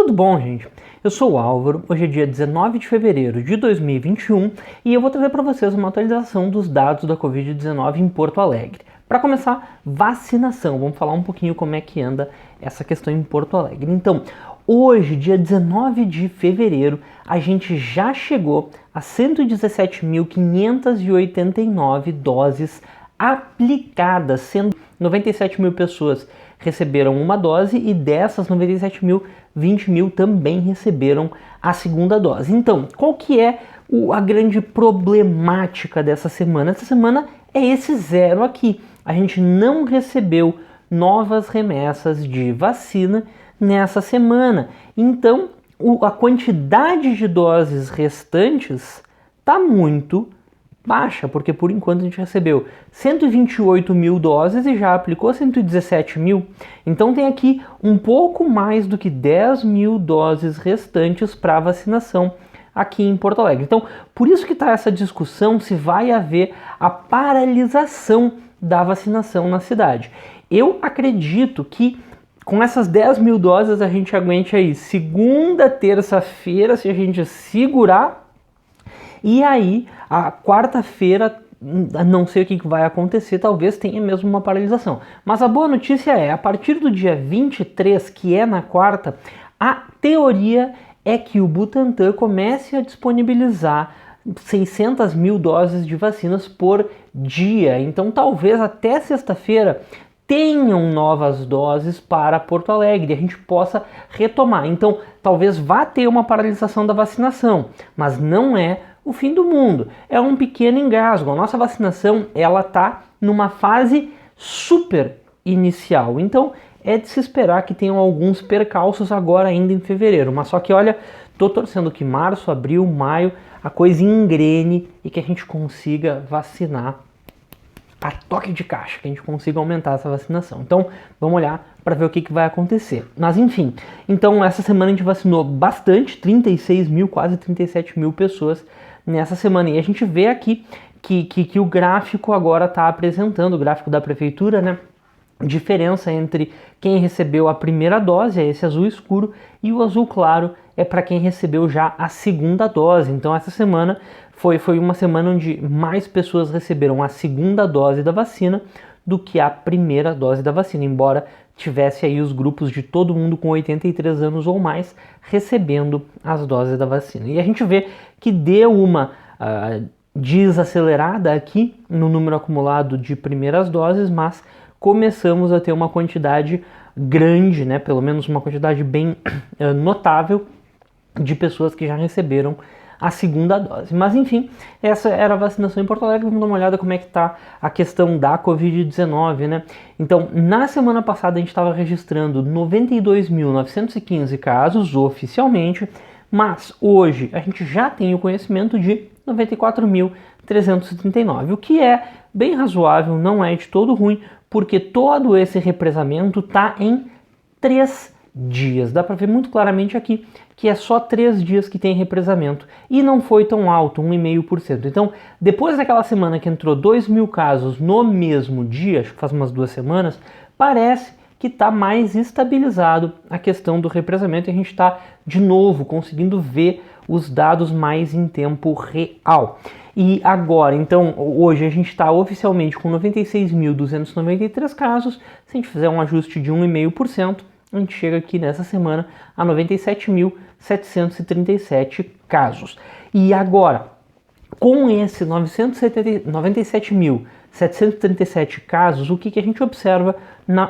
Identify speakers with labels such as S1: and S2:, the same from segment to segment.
S1: Tudo bom, gente? Eu sou o Álvaro, hoje é dia 19 de fevereiro de 2021 e eu vou trazer para vocês uma atualização dos dados da Covid-19 em Porto Alegre. Para começar, vacinação. Vamos falar um pouquinho como é que anda essa questão em Porto Alegre. Então, hoje, dia 19 de fevereiro, a gente já chegou a 117.589 doses aplicadas, sendo 97 mil pessoas receberam uma dose e dessas 97 mil, 20 mil também receberam a segunda dose. Então, qual que é a grande problemática dessa semana? Essa semana é esse zero aqui. A gente não recebeu novas remessas de vacina nessa semana. Então, a quantidade de doses restantes está muito baixa, porque por enquanto a gente recebeu 128 mil doses e já aplicou 117 mil. Então tem aqui um pouco mais do que 10 mil doses restantes para vacinação aqui em Porto Alegre. Então, por isso que está essa discussão se vai haver a paralisação da vacinação na cidade. Eu acredito que com essas 10 mil doses a gente aguente aí segunda, terça-feira, se a gente segurar. E aí, a quarta-feira, não sei o que vai acontecer, talvez tenha mesmo uma paralisação. Mas a boa notícia é, a partir do dia 23, que é na quarta, a teoria é que o Butantan comece a disponibilizar 600 mil doses de vacinas por dia. Então, talvez até sexta-feira tenham novas doses para Porto Alegre e a gente possa retomar. Então, talvez vá ter uma paralisação da vacinação, mas não é o fim do mundo, é um pequeno engasgo. A nossa vacinação, ela está numa fase super inicial, então é de se esperar que tenham alguns percalços agora ainda em fevereiro, mas só que olha, tô torcendo que março, abril, maio, a coisa engrene e que a gente consiga vacinar a toque de caixa, que a gente consiga aumentar essa vacinação. Então, vamos olhar para ver o que vai acontecer. Mas enfim, então essa semana a gente vacinou bastante, 36 mil, quase 37 mil pessoas nessa semana. E a gente vê aqui que o gráfico agora está apresentando, o gráfico da prefeitura, né? Diferença entre quem recebeu a primeira dose, é esse azul escuro, e o azul claro é para quem recebeu já a segunda dose. Então essa semana foi uma semana onde mais pessoas receberam a segunda dose da vacina do que a primeira dose da vacina, embora tivesse aí os grupos de todo mundo com 83 anos ou mais recebendo as doses da vacina. E a gente vê que deu uma desacelerada aqui no número acumulado de primeiras doses, mas começamos a ter uma quantidade grande, né, pelo menos uma quantidade bem notável de pessoas que já receberam a segunda dose. Mas enfim, essa era a vacinação em Porto Alegre. Vamos dar uma olhada como é que está a questão da Covid-19, né? Então, na semana passada a gente estava registrando 92.915 casos oficialmente, mas hoje a gente já tem o conhecimento de 94.339, o que é bem razoável, não é de todo ruim, porque todo esse represamento está em 3 dias. Dá para ver muito claramente aqui que é só 3 dias que tem represamento e não foi tão alto, 1,5%. Então, depois daquela semana que entrou 2 mil casos no mesmo dia, acho que faz umas 2 semanas, parece que está mais estabilizado a questão do represamento e a gente está de novo conseguindo ver os dados mais em tempo real. E agora, então, hoje a gente está oficialmente com 96.293 casos. Se a gente fizer um ajuste de 1,5%, a gente chega aqui nessa semana a 97.737 casos. E agora, com esse 97.737 casos, o que a gente observa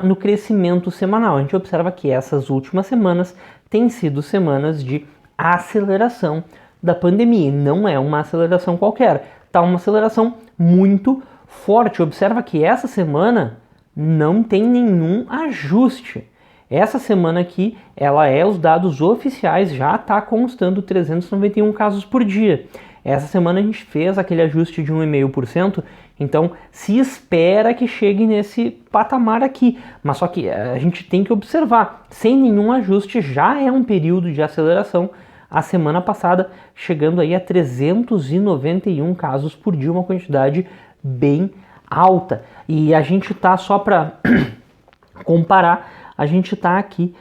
S1: no crescimento semanal? A gente observa que essas últimas semanas têm sido semanas de aceleração da pandemia. Não é uma aceleração qualquer, tá uma aceleração muito forte. Observa que essa semana não tem nenhum ajuste. Essa semana aqui, ela é os dados oficiais, já está constando 391 casos por dia. Essa semana a gente fez aquele ajuste de 1,5%, então se espera que chegue nesse patamar aqui. Mas só que a gente tem que observar, sem nenhum ajuste já é um período de aceleração. A semana passada chegando aí a 391 casos por dia, uma quantidade bem alta. E a gente tá, só para comparar, a gente está aqui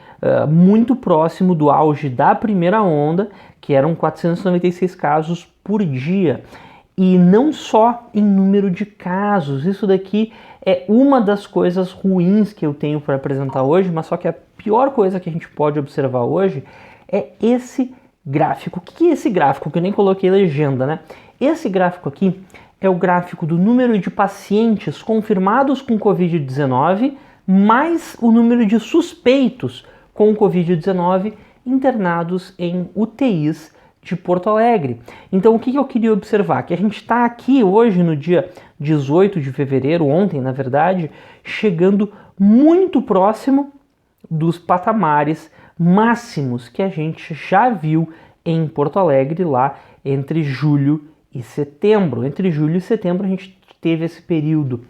S1: muito próximo do auge da primeira onda, que eram 496 casos por dia. E não só em número de casos, isso daqui é uma das coisas ruins que eu tenho para apresentar hoje, mas só que a pior coisa que a gente pode observar hoje é esse gráfico. O que é esse gráfico? Que eu nem coloquei legenda, né? Esse gráfico aqui é o gráfico do número de pacientes confirmados com Covid-19 mais o número de suspeitos com Covid-19 internados em UTIs de Porto Alegre. Então o que eu queria observar? Que a gente está aqui hoje no dia 18 de fevereiro, ontem na verdade, chegando muito próximo dos patamares máximos que a gente já viu em Porto Alegre lá entre julho e setembro. Entre julho e setembro a gente teve esse período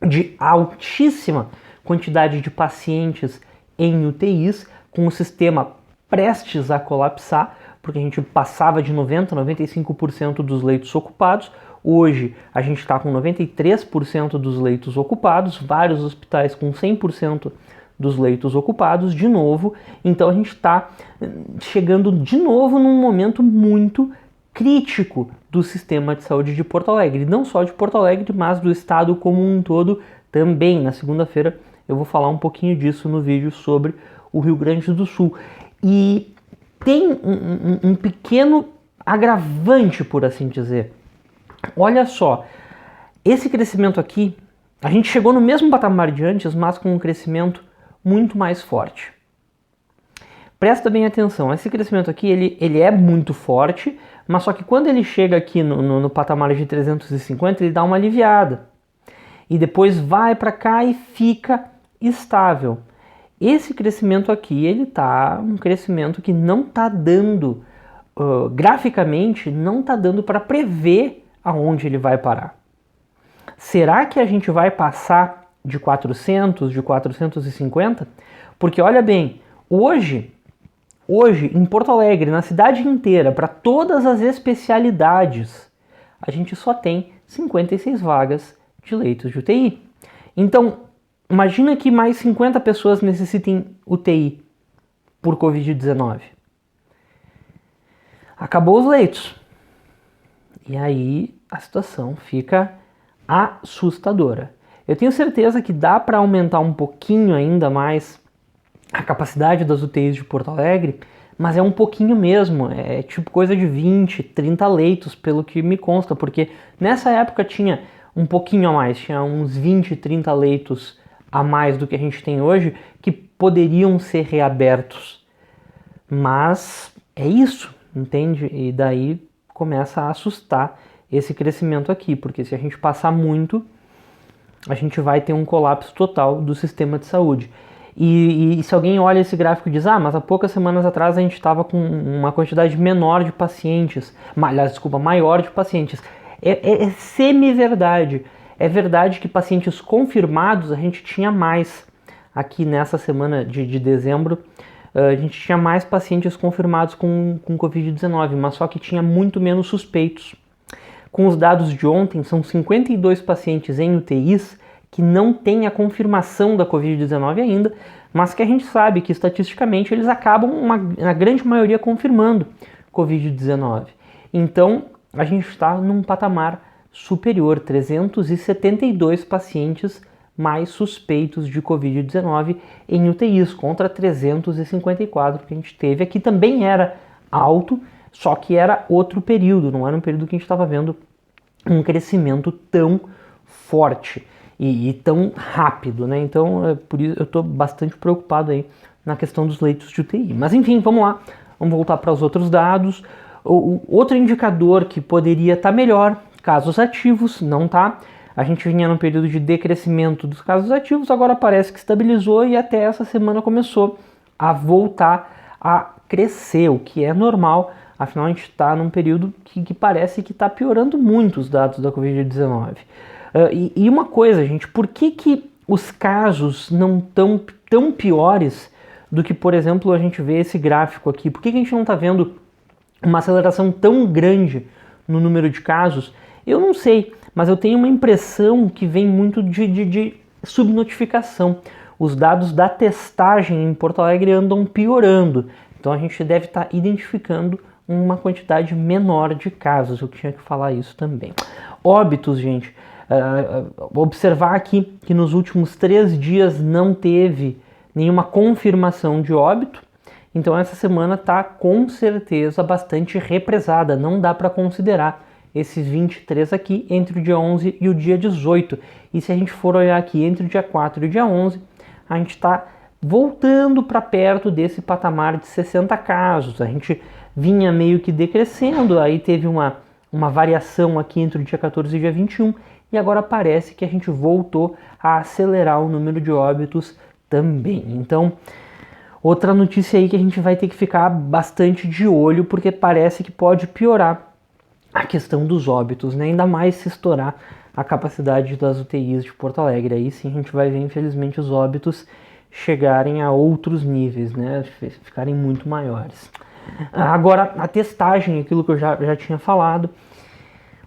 S1: de altíssima quantidade de pacientes em UTIs, com o sistema prestes a colapsar, porque a gente passava de 90% a 95% dos leitos ocupados. Hoje a gente está com 93% dos leitos ocupados, vários hospitais com 100% dos leitos ocupados de novo. Então a gente está chegando de novo num momento muito crítico do sistema de saúde de Porto Alegre. Não só de Porto Alegre, mas do estado como um todo também. Na segunda-feira eu vou falar um pouquinho disso no vídeo sobre o Rio Grande do Sul. E tem um pequeno agravante, por assim dizer. Olha só, esse crescimento aqui, a gente chegou no mesmo patamar de antes, mas com um crescimento muito mais forte. Presta bem atenção, esse crescimento aqui ele é muito forte, mas só que quando ele chega aqui no patamar de 350, ele dá uma aliviada. E depois vai para cá e fica estável. Esse crescimento aqui, ele tá um crescimento que não está dando, graficamente, não está dando para prever aonde ele vai parar. Será que a gente vai passar de 400, de 450? Porque olha bem, hoje em Porto Alegre, na cidade inteira, para todas as especialidades, a gente só tem 56 vagas de leitos de UTI. Então, imagina que mais 50 pessoas necessitem UTI por Covid-19. Acabou os leitos. E aí a situação fica assustadora. Eu tenho certeza que dá para aumentar um pouquinho ainda mais a capacidade das UTIs de Porto Alegre, mas é um pouquinho mesmo, é tipo coisa de 20, 30 leitos, pelo que me consta, porque nessa época tinha um pouquinho a mais, tinha uns 20, 30 leitos a mais do que a gente tem hoje, que poderiam ser reabertos. Mas é isso, entende? E daí começa a assustar esse crescimento aqui, porque se a gente passar muito, a gente vai ter um colapso total do sistema de saúde. E se alguém olha esse gráfico e diz, mas há poucas semanas atrás a gente estava com uma quantidade menor de pacientes, maior de pacientes. É semi-verdade. É verdade que pacientes confirmados a gente tinha mais. Aqui nessa semana de dezembro, a gente tinha mais pacientes confirmados com Covid-19, mas só que tinha muito menos suspeitos. Com os dados de ontem, são 52 pacientes em UTIs que não têm a confirmação da Covid-19 ainda, mas que a gente sabe que estatisticamente eles acabam, na grande maioria, confirmando Covid-19. Então, a gente está num patamar superior, 372 pacientes mais suspeitos de Covid-19 em UTIs, contra 354 que a gente teve. Aqui também era alto, só que era outro período, não era um período que a gente estava vendo um crescimento tão forte e tão rápido, né? Então, por isso eu estou bastante preocupado aí na questão dos leitos de UTI. Mas enfim, vamos lá, vamos voltar para os outros dados. O outro indicador que poderia estar melhor, casos ativos, não tá. A gente vinha num período de decrescimento dos casos ativos, agora parece que estabilizou e até essa semana começou a voltar a crescer, o que é normal, afinal a gente está num período que parece que está piorando muito os dados da Covid-19. E uma coisa, gente, por que os casos não estão tão piores do que, por exemplo, a gente vê esse gráfico aqui? Por que a gente não está vendo uma aceleração tão grande no número de casos? Eu não sei, mas eu tenho uma impressão que vem muito de subnotificação. os dados da testagem em Porto Alegre andam piorando. Então a gente deve estar identificando uma quantidade menor de casos. Eu tinha que falar isso também. Óbitos, gente. Observar aqui que nos últimos 3 dias não teve nenhuma confirmação de óbito. Então essa semana está com certeza bastante represada. Não dá para considerar esses 23 aqui entre o dia 11 e o dia 18. E se a gente for olhar aqui entre o dia 4 e o dia 11, a gente está voltando para perto desse patamar de 60 casos. A gente vinha meio que decrescendo, aí teve uma variação aqui entre o dia 14 e o dia 21, e agora parece que a gente voltou a acelerar o número de óbitos também. Então, outra notícia aí que a gente vai ter que ficar bastante de olho, porque parece que pode piorar a questão dos óbitos, né? Ainda mais se estourar a capacidade das UTIs de Porto Alegre. Aí sim a gente vai ver, infelizmente, os óbitos chegarem a outros níveis, né? Ficarem muito maiores. Agora, a testagem, aquilo que eu já tinha falado,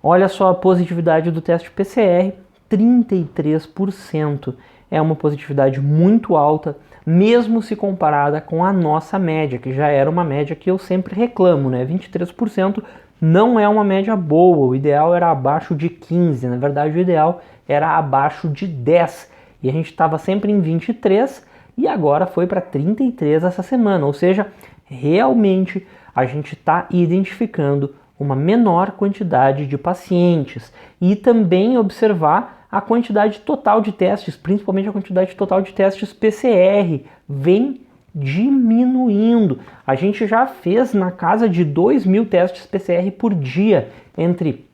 S1: olha só a positividade do teste PCR, 33%. É uma positividade muito alta, mesmo se comparada com a nossa média, que já era uma média que eu sempre reclamo, né? 23% não é uma média boa, o ideal era abaixo de 15%, na verdade o ideal era abaixo de 10%, e a gente estava sempre em 23%, e agora foi para 33% essa semana, ou seja, realmente a gente está identificando uma menor quantidade de pacientes, e também observar a quantidade total de testes, principalmente a quantidade total de testes PCR, vem diminuindo. A gente já fez na casa de 2.000 testes PCR por dia. Entre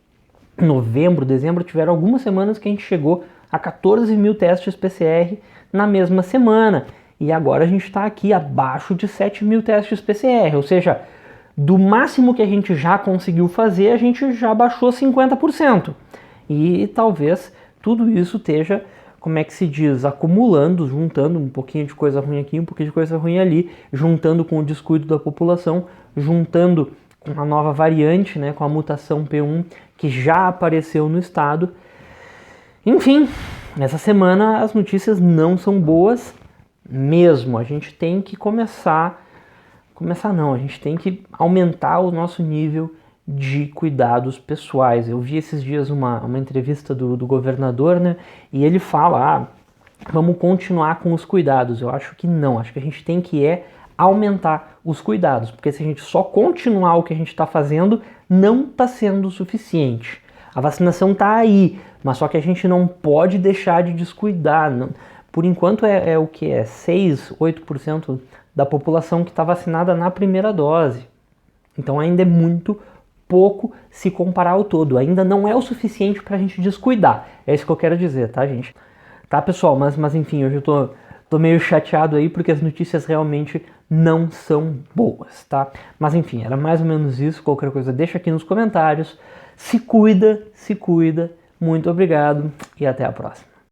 S1: novembro e dezembro tiveram algumas semanas que a gente chegou a 14.000 testes PCR na mesma semana. E agora a gente está aqui abaixo de 7.000 testes PCR. Ou seja, do máximo que a gente já conseguiu fazer, a gente já baixou 50%. E talvez tudo isso esteja, como é que se diz, acumulando, juntando um pouquinho de coisa ruim aqui, um pouquinho de coisa ruim ali, juntando com o descuido da população, juntando com a nova variante, né, com a mutação P1 que já apareceu no estado. Enfim, essa semana as notícias não são boas mesmo. A gente tem que a gente tem que aumentar o nosso nível de cuidados pessoais. Eu vi esses dias uma entrevista do governador, né? E ele fala, vamos continuar com os cuidados. Eu acho que não, acho que a gente tem que aumentar os cuidados, porque se a gente só continuar o que a gente está fazendo, não está sendo suficiente. A vacinação está aí, mas só que a gente não pode deixar de descuidar. Não. Por enquanto o que? 6, 8% da população que está vacinada na primeira dose. Então ainda é muito pouco se comparar ao todo. Ainda não é o suficiente para a gente descuidar. É isso que eu quero dizer, tá, gente? Tá, pessoal? Mas enfim, hoje eu tô meio chateado aí porque as notícias realmente não são boas, tá? Mas enfim, era mais ou menos isso. Qualquer coisa deixa aqui nos comentários. Se cuida. Muito obrigado e até a próxima.